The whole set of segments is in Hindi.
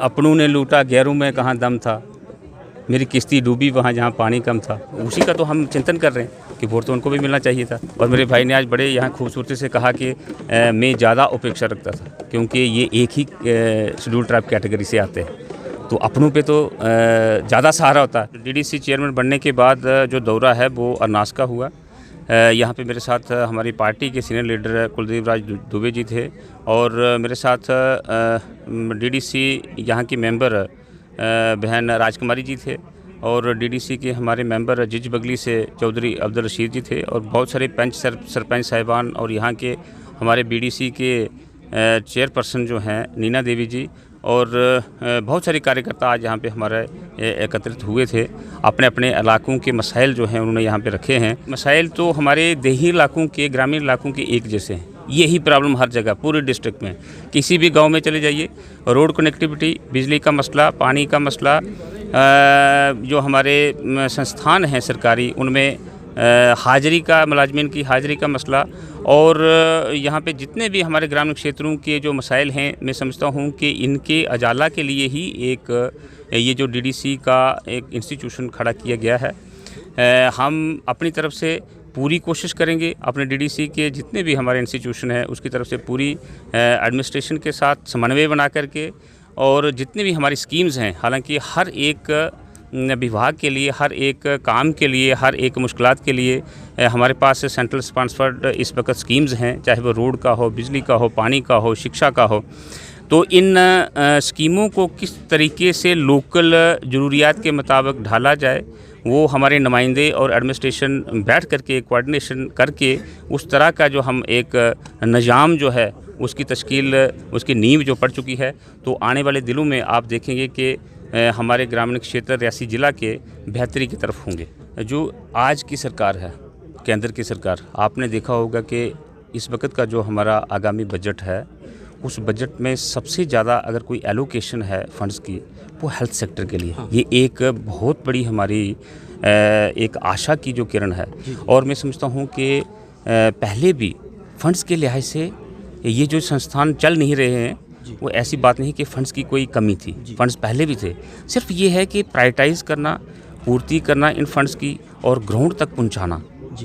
अपनों ने लूटा गैरों में कहाँ दम था, मेरी किश्ती डूबी वहाँ जहाँ पानी कम था। उसी का तो हम चिंतन कर रहे हैं कि वोट तो उनको भी मिलना चाहिए था। और मेरे भाई ने आज बड़े यहाँ खूबसूरती से कहा कि मैं ज़्यादा उपेक्षा रखता था क्योंकि ये एक ही शेड्यूल ट्राइब कैटेगरी से आते हैं, तो अपनों पे तो ज़्यादा सहारा होता है। डीडीसी चेयरमैन बनने के बाद जो दौरा है वो अरनास का हुआ। यहाँ पे मेरे साथ हमारी पार्टी के सीनियर लीडर कुलदीप राज दुबे जी थे और मेरे साथ डीडीसी यहाँ की मेंबर बहन राजकुमारी जी थे और डीडीसी के हमारे मेंबर जिज बगली से चौधरी अब्दुल रशीद जी थे और बहुत सारे पंच सरपंच साहिबान और यहाँ के हमारे बीडीसी के चेयरपर्सन जो हैं नीना देवी जी और बहुत सारे कार्यकर्ता आज यहाँ पे हमारे एकत्रित हुए थे। अपने अपने इलाकों के मसाइल जो हैं उन्होंने यहाँ पे रखे हैं। मसाइल तो हमारे देही इलाकों के, ग्रामीण इलाकों के एक जैसे हैं। यही प्रॉब्लम हर जगह पूरे डिस्ट्रिक्ट में, किसी भी गांव में चले जाइए, रोड कनेक्टिविटी, बिजली का मसला, पानी का मसला, जो हमारे संस्थान हैं सरकारी उनमें हाज़िरी का, मुलाजमीन की हाज़िरी का मसला और यहाँ पे जितने भी हमारे ग्रामीण क्षेत्रों के जो मसाइल हैं, मैं समझता हूँ कि इनके अजाला के लिए ही एक ये जो डीडीसी का एक इंस्टीट्यूशन खड़ा किया गया है। हम अपनी तरफ से पूरी कोशिश करेंगे, अपने डीडीसी के जितने भी हमारे इंस्टीट्यूशन हैं उसकी तरफ से पूरी एडमिनिस्ट्रेशन के साथ समन्वय बना करके और जितनी भी हमारी स्कीम्स हैं, हालांकि हर एक विभाग के लिए, हर एक काम के लिए, हर एक मुश्किलात के लिए हमारे पास सेंट्रल स्पॉन्सर्ड इस वक्त स्कीम्स हैं, चाहे वो रोड का हो, बिजली का हो, पानी का हो, शिक्षा का हो। तो इन स्कीमों को किस तरीके से लोकल ज़रूरियात के मुताबिक ढाला जाए, वो हमारे नुमाइंदे और एडमिनिस्ट्रेशन बैठ करके कोऑर्डिनेशन करके उस तरह का जो हम एक निज़ाम जो है उसकी तश्कील, उसकी नींव जो पड़ चुकी है। तो आने वाले दिनों में आप देखेंगे कि हमारे ग्रामीण क्षेत्र रियासी ज़िला के बेहतरी की तरफ होंगे। जो आज की सरकार है, केंद्र की सरकार, आपने देखा होगा कि इस वक्त का जो हमारा आगामी बजट है उस बजट में सबसे ज़्यादा अगर कोई एलोकेशन है फंड्स की वो हेल्थ सेक्टर के लिए। ये एक बहुत बड़ी हमारी एक आशा की जो किरण है और मैं समझता हूँ कि पहले भी फंड्स के लिहाज से ये जो संस्थान चल नहीं रहे हैं वो ऐसी बात नहीं कि फ़ंड्स की कोई कमी थी, फ़ंड्स पहले भी थे। सिर्फ ये है कि प्रायोरिटाइज़ करना, पूर्ति करना इन फ़ंड्स की और ग्राउंड तक पहुंचाना,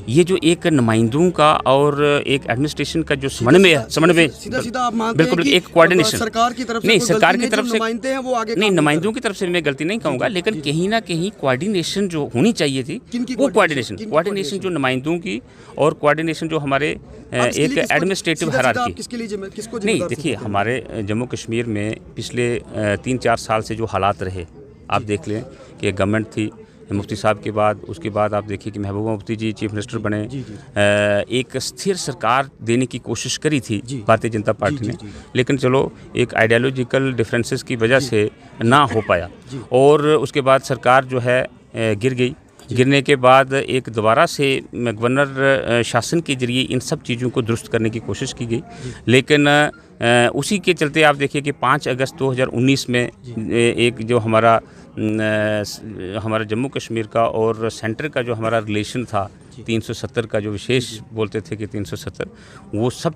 ये जो एक नुमाइंदों का और एक एडमिनिस्ट्रेशन का जो समन्वय सीधा आप मानते बिल्कुल हैं कि एक कोऑर्डिनेशन सरकार की तरफ से नहीं, सरकार की तरफ से नुमाइंदे हैं वो आगे नहीं, नुमाइंदों की तरफ से मैं गलती नहीं कहूँगा, लेकिन कहीं ना कहीं कोऑर्डिनेशन जो होनी चाहिए थी वो कोऑर्डिनेशन जो नुमाइंदों की और कोऑर्डिनेशन जो हमारे एक एडमिनिस्ट्रेटिव हायरार्की। नहीं, देखिए हमारे जम्मू कश्मीर में पिछले 3-4 साल से जो हालात रहे, आप देख लें कि गवर्नमेंट थी मुफ्ती साहब के बाद, उसके बाद आप देखिए कि महबूबा मुफ्ती जी चीफ मिनिस्टर बने। एक स्थिर सरकार देने की कोशिश करी थी भारतीय जनता पार्टी ने, लेकिन चलो एक आइडियोलॉजिकल डिफरेंसेस की वजह से ना हो पाया और उसके बाद सरकार जो है गिर गई। गिरने के बाद एक दोबारा से गवर्नर शासन के जरिए इन सब चीज़ों को दुरुस्त करने की कोशिश की गई, लेकिन उसी के चलते आप देखिए कि 5 अगस्त 2019 में एक जो हमारा जम्मू कश्मीर का और सेंटर का जो हमारा रिलेशन था 370 का जो विशेष बोलते थे कि 370, वो सब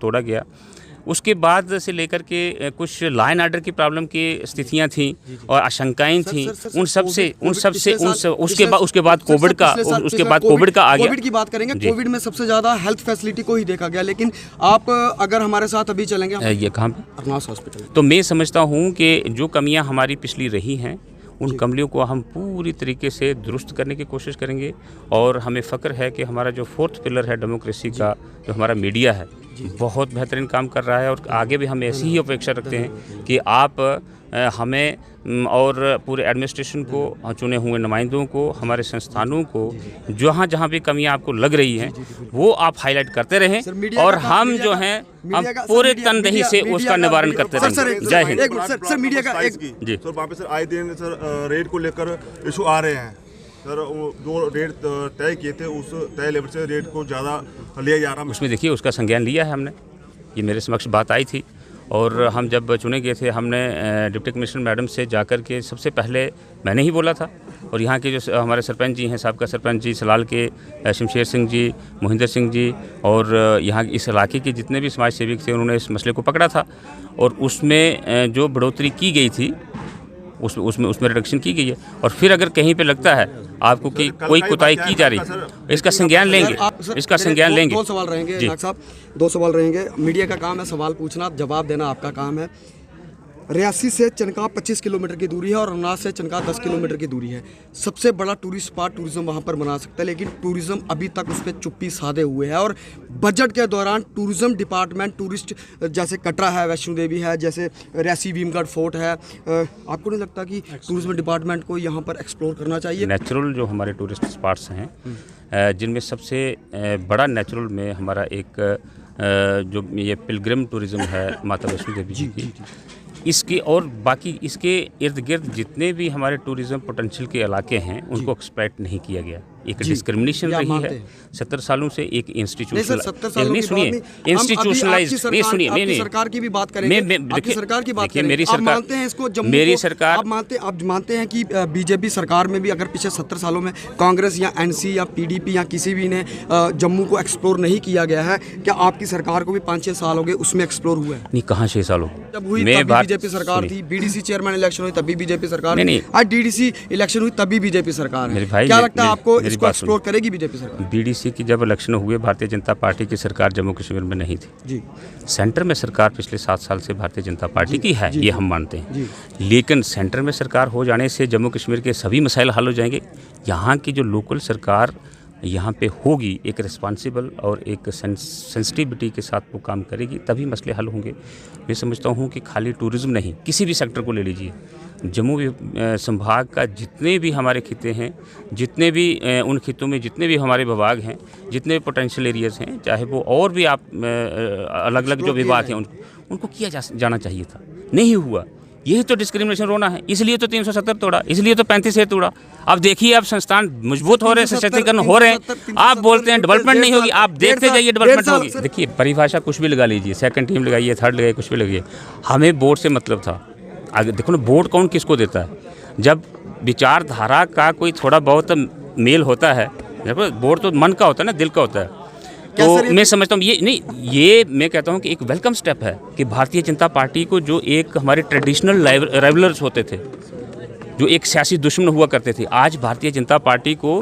तोड़ा गया। उसके बाद से लेकर के कुछ लॉ एंड ऑर्डर की प्रॉब्लम की स्थितियां थी और आशंकाएं थी, उन सब से उसके बाद कोविड का आ गया। कोविड की बात करेंगे, कोविड में सबसे ज़्यादा हेल्थ फैसिलिटी को ही देखा गया, लेकिन आप अगर हमारे साथ अभी चलेंगे ये कहाँ पे, अरनास हॉस्पिटल, तो मैं समझता हूँ कि जो कमियाँ हमारी पिछली रही हैं उन कमियों को हम पूरी तरीके से दुरुस्त करने की कोशिश करेंगे और हमें फ़ख्र है कि हमारा जो 4th पिलर है डेमोक्रेसी का, जो हमारा मीडिया है, बहुत बेहतरीन काम कर रहा है और आगे भी हम ऐसी ही अपेक्षा रखते हैं कि आप हमें और पूरे एडमिनिस्ट्रेशन को, चुने हुए नुमाइंदों को, हमारे संस्थानों को जहाँ जहाँ भी कमियाँ आपको लग रही हैं वो आप हाईलाइट करते रहें और हम जो हैं हम पूरे तनदेही से उसका निवारण करते रहेंगे। जय हिंद। सर मीडिया का जी सर, वहाँ पे सर आए दिन सर रेट को लेकर इशू आ रहे हैं सर, जो रेट तय किए थे उस तय लेवल से रेट को ज़्यादा लिया जा रहा है। उसमें देखिए उसका संज्ञान लिया है हमने, ये मेरे समक्ष बात आई थी और हम जब चुने गए थे, हमने डिप्टी कमिश्नर मैडम से जाकर के सबसे पहले मैंने ही बोला था, और यहाँ के जो हमारे सरपंच जी हैं, साबका सरपंच जी सलाल के शमशेर सिंह जी, मोहिंदर सिंह जी, और यहाँ इस इलाके के जितने भी समाज सेवक थे, उन्होंने इस मसले को पकड़ा था। और उसमें जो बढ़ोतरी की गई थी उसमें रिडक्शन की गई है। और फिर अगर कहीं पे लगता है आपको कि कोई कोताही की जा रही है, इसका संज्ञान लेंगे, इसका संज्ञान लेंगे। दो सवाल रहेंगे डॉक्टर साहब, 2 सवाल रहेंगे। मीडिया का काम है सवाल पूछना, जवाब देना आपका काम है। रियासी से चनका 25 किलोमीटर की दूरी है और रमनाथ से चनका 10 किलोमीटर की दूरी है। सबसे बड़ा टूरिस्ट स्पॉट टूरिज्म वहाँ पर बना सकता है, लेकिन टूरिज्म अभी तक उस पर चुप्पी साधे हुए है। और बजट के दौरान टूरिज्म डिपार्टमेंट टूरिस्ट जैसे कटरा है, वैष्णो देवी है, जैसे रियासी भीमगढ़ फोर्ट है, आपको नहीं लगता कि टूरिज्म डिपार्टमेंट को यहाँ पर एक्सप्लोर करना चाहिए? नेचुरल जो हमारे टूरिस्ट स्पॉट्स हैं, जिनमें सबसे बड़ा नेचुरल में हमारा एक जो ये पिलग्रिम टूरिज्म है माता वैष्णो देवी जी की, इसके और बाकी इसके इर्द गिर्द जितने भी हमारे टूरिज्म पोटेंशियल के इलाके हैं, उनको एक्सप्लॉइट नहीं किया गया। एक डिस्क्रिमिनेशन रही है 70 सालों से, एक इंस्टीट्यूशनलाइज नहीं, सुनिए, इंस्टीट्यूशनलाइज नहीं, सुनिए, नहीं सरकार की भी बात करेंगे, आपकी सरकार की बात करेंगे। मेरी सरकार, आप मानते हैं इसको, जम्मू मेरी को, सरकार, आप मानते हैं कि बीजेपी सरकार में भी अगर पिछले 70 सालों में कांग्रेस या एनसी या पीडीपी या किसी भी ने जम्मू को एक्सप्लोर नहीं किया गया है, क्या आपकी सरकार को भी 5-6 साल हो गए उसमें एक्सप्लोर हुआ है? नहीं, कहाँ 6 साल हो? जब हुई तभी बीजेपी सरकार थी, बीडीसी चेयरमैन इलेक्शन हुई तभी बीजेपी सरकार, नहीं, आज डीडीसी इलेक्शन हुई तभी बीजेपी सरकार है। मेरे भाई, क्या लगता है आपको इसको एक्सप्लोर करेगी बीजेपी सरकार? बीडीसी की जब इलेक्शन हुए, भारतीय जनता पार्टी की सरकार जम्मू कश्मीर में नहीं थी जी। सेंटर में सरकार पिछले 7 साल से भारतीय जनता पार्टी की है, ये हम मानते हैं। लेकिन सेंटर में सरकार हो जाने से जम्मू कश्मीर के सभी मसाइल हल हो जाएंगे। यहाँ की जो लोकल सरकार यहाँ पे होगी, एक रिस्पॉन्सिबल और एक सेंसिटिविटी के साथ वो काम करेगी, तभी मसले हल होंगे। मैं समझता हूँ कि खाली टूरिज़्म नहीं, किसी भी सेक्टर को ले लीजिए, जम्मू संभाग का जितने भी हमारे खिते हैं, जितने भी उन खितों में जितने भी हमारे विभाग हैं, जितने भी पोटेंशियल एरियाज़ हैं, चाहे वो और भी आप अलग अलग जो विभाग हैं उनको किया जाना चाहिए था, नहीं हुआ। यही तो डिस्क्रिमिनेशन रोना है, इसलिए तो 370 तोड़ा, इसलिए तो 35 से तोड़ा। अब देखिए, अब संस्थान मजबूत हो रहे हैं, सशक्तिकरण हो रहे हैं, आप बोलते हैं डेवलपमेंट नहीं होगी, आप देखते जाइए डेवलपमेंट होगी। देखिए, परिभाषा कुछ भी लगा लीजिए, सेकंड टीम लगाइए, थर्ड लगाइए, कुछ भी लगाइए, हमें बोर्ड से मतलब था। आगे देखो ना, वोट कौन किसको देता है? जब विचारधारा का कोई थोड़ा बहुत मेल होता है, वोट तो मन का होता है ना, दिल का होता है। तो मैं समझता हूँ ये मैं कहता हूँ कि एक वेलकम स्टेप है कि भारतीय जनता पार्टी को, जो एक हमारे ट्रेडिशनल राइवलर्स होते थे, जो एक सियासी दुश्मन हुआ करते थे, आज भारतीय जनता पार्टी को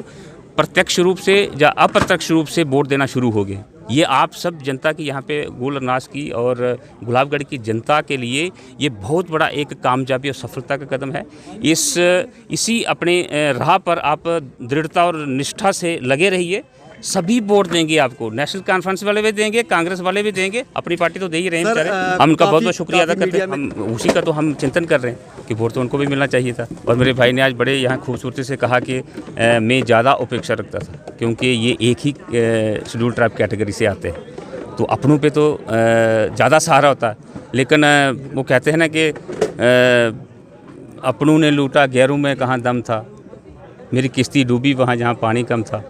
प्रत्यक्ष रूप से या अप्रत्यक्ष रूप से वोट देना शुरू हो गए। ये आप सब जनता की, यहाँ पे गोल अरनास की और गुलाबगढ़ की जनता के लिए ये बहुत बड़ा एक कामयाबी और सफलता का कदम है। इसी अपने राह पर आप दृढ़ता और निष्ठा से लगे रहिए, सभी वोट देंगे आपको, नेशनल कॉन्फ्रेंस वाले भी देंगे, कांग्रेस वाले भी देंगे, अपनी पार्टी तो दे ही रहे हैं बेचारे, हम उनका बहुत बहुत शुक्रिया अदा करते हैं। हम उसी का तो हम चिंतन कर रहे हैं कि वोट तो उनको भी मिलना चाहिए था। और मेरे भाई ने आज बड़े यहाँ खूबसूरती से कहा कि मैं ज़्यादा अपेक्षा रखता था, क्योंकि ये एक ही शेड्यूल ट्राइब कैटेगरी से आते हैं, तो अपनों पे तो ज़्यादा सहारा होता है। लेकिन वो कहते हैं ना कि अपनों ने लूटा गैरों में कहाँ दम था, मेरी किश्ती डूबी वहाँ जहाँ पानी कम था।